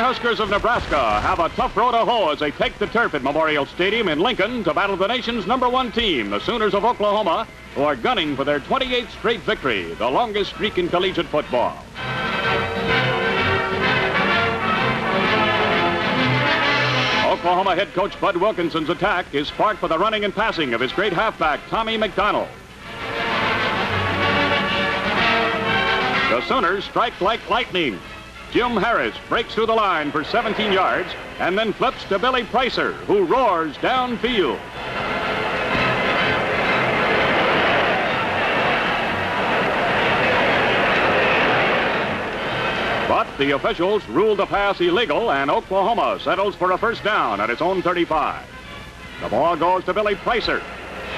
Cornhuskers of Nebraska have a tough road to hoe as they take the turf at Memorial Stadium in Lincoln to battle the nation's #1 team, the Sooners of Oklahoma, who are gunning for their 28th straight victory, the longest streak in collegiate football. Oklahoma head coach Bud Wilkinson's attack is sparked by the running and passing of his great halfback, Tommy McDonald. The Sooners strike like lightning. Jim Harris breaks through the line for 17 yards and then flips to Billy Pricer, who roars downfield. But the officials ruled the pass illegal, and Oklahoma settles for a first down at its own 35. The ball goes to Billy Pricer.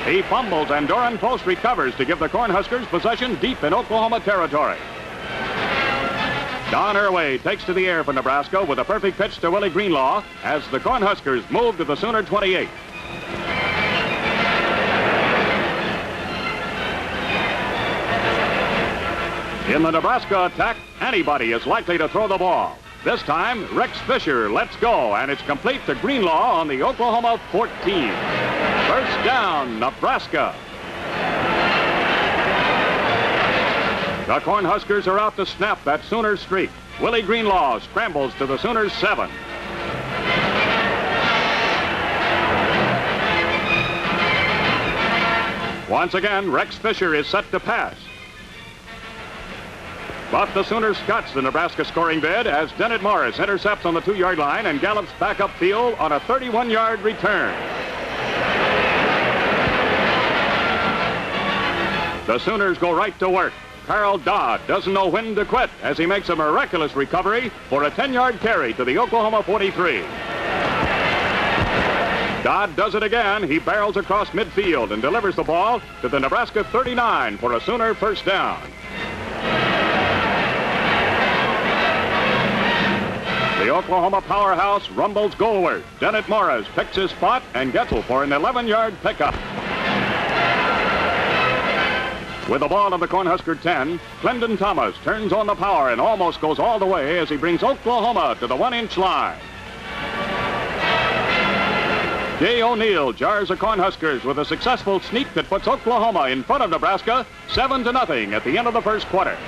He fumbles, and Doran Post recovers to give the Cornhuskers possession deep in Oklahoma territory. Don Irway takes to the air for Nebraska with a perfect pitch to Willie Greenlaw as the Cornhuskers move to the Sooner 28. In the Nebraska attack, anybody is likely to throw the ball. This time, Rex Fisher lets go, and it's complete to Greenlaw on the Oklahoma 14. First down, Nebraska. The Cornhuskers are out to snap that Sooner streak. Willie Greenlaw scrambles to the Sooners 7. Once again, Rex Fisher is set to pass. But the Sooners scotch the Nebraska scoring bid as Dennett Morris intercepts on the 2-yard line and gallops back upfield on a 31-yard return. The Sooners go right to work. Carl Dodd doesn't know when to quit as he makes a miraculous recovery for a 10-yard carry to the Oklahoma 43. Dodd does it again. He barrels across midfield and delivers the ball to the Nebraska 39 for a Sooner first down. The Oklahoma powerhouse rumbles goalward. Dennett Morris picks his spot and gets for an 11-yard pickup. With the ball on the Cornhusker 10, Clendon Thomas turns on the power and almost goes all the way as he brings Oklahoma to the 1-inch line. Jay O'Neill jars the Cornhuskers with a successful sneak that puts Oklahoma in front of Nebraska 7-0 at the end of the first quarter.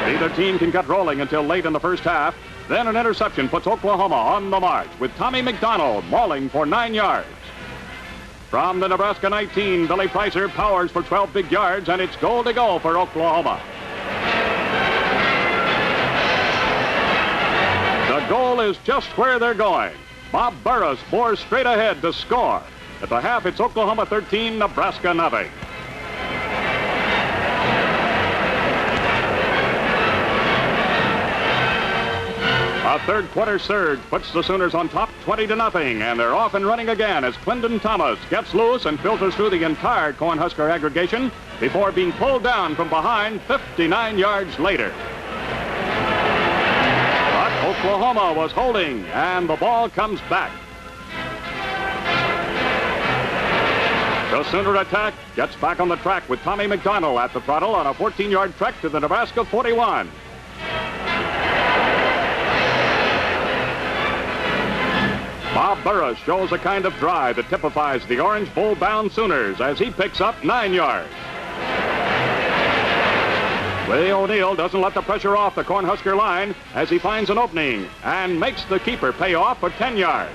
Neither team can get rolling until late in the first half. Then an interception puts Oklahoma on the march with Tommy McDonald mauling for 9 yards. From the Nebraska 19, Billy Pricer powers for 12 big yards, and it's goal to go for Oklahoma. The goal is just where they're going. Bob Burris bores straight ahead to score. At the half, it's Oklahoma 13, Nebraska 0. A third quarter surge puts the Sooners on top 20-0, and they're off and running again as Clendon Thomas gets loose and filters through the entire Cornhusker aggregation before being pulled down from behind 59 yards later. But Oklahoma was holding, and the ball comes back. The Sooner attack gets back on the track with Tommy McDonald at the throttle on a 14-yard trek to the Nebraska 41. Bob Burris shows a kind of drive that typifies the Orange Bowl-bound Sooners as he picks up 9 yards. Willie O'Neill doesn't let the pressure off the Cornhusker line as he finds an opening and makes the keeper pay off for 10 yards.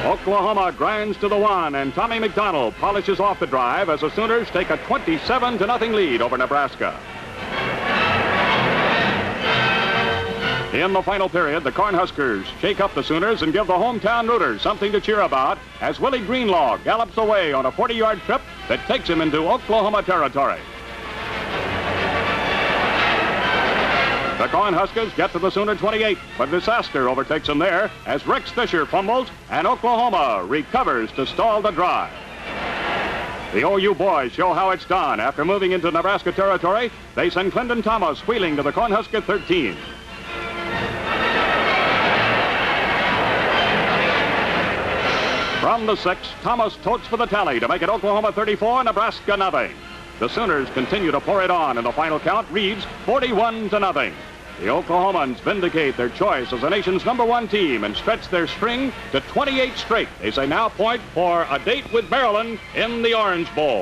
Oklahoma grinds to the 1, and Tommy McDonald polishes off the drive as the Sooners take a 27-0 lead over Nebraska. In the final period, the Cornhuskers shake up the Sooners and give the hometown rooters something to cheer about as Willie Greenlaw gallops away on a 40-yard trip that takes him into Oklahoma territory. The Cornhuskers get to the Sooner 28, but disaster overtakes them there as Rex Fisher fumbles and Oklahoma recovers to stall the drive. The OU boys show how it's done. After moving into Nebraska territory, they send Clendon Thomas wheeling to the Cornhusker 13. From the 6, Thomas totes for the tally to make it Oklahoma 34, Nebraska 0. The Sooners continue to pour it on, and the final count reads 41-0. The Oklahomans vindicate their choice as the nation's #1 team and stretch their string to 28 straight. They say now point for a date with Maryland in the Orange Bowl.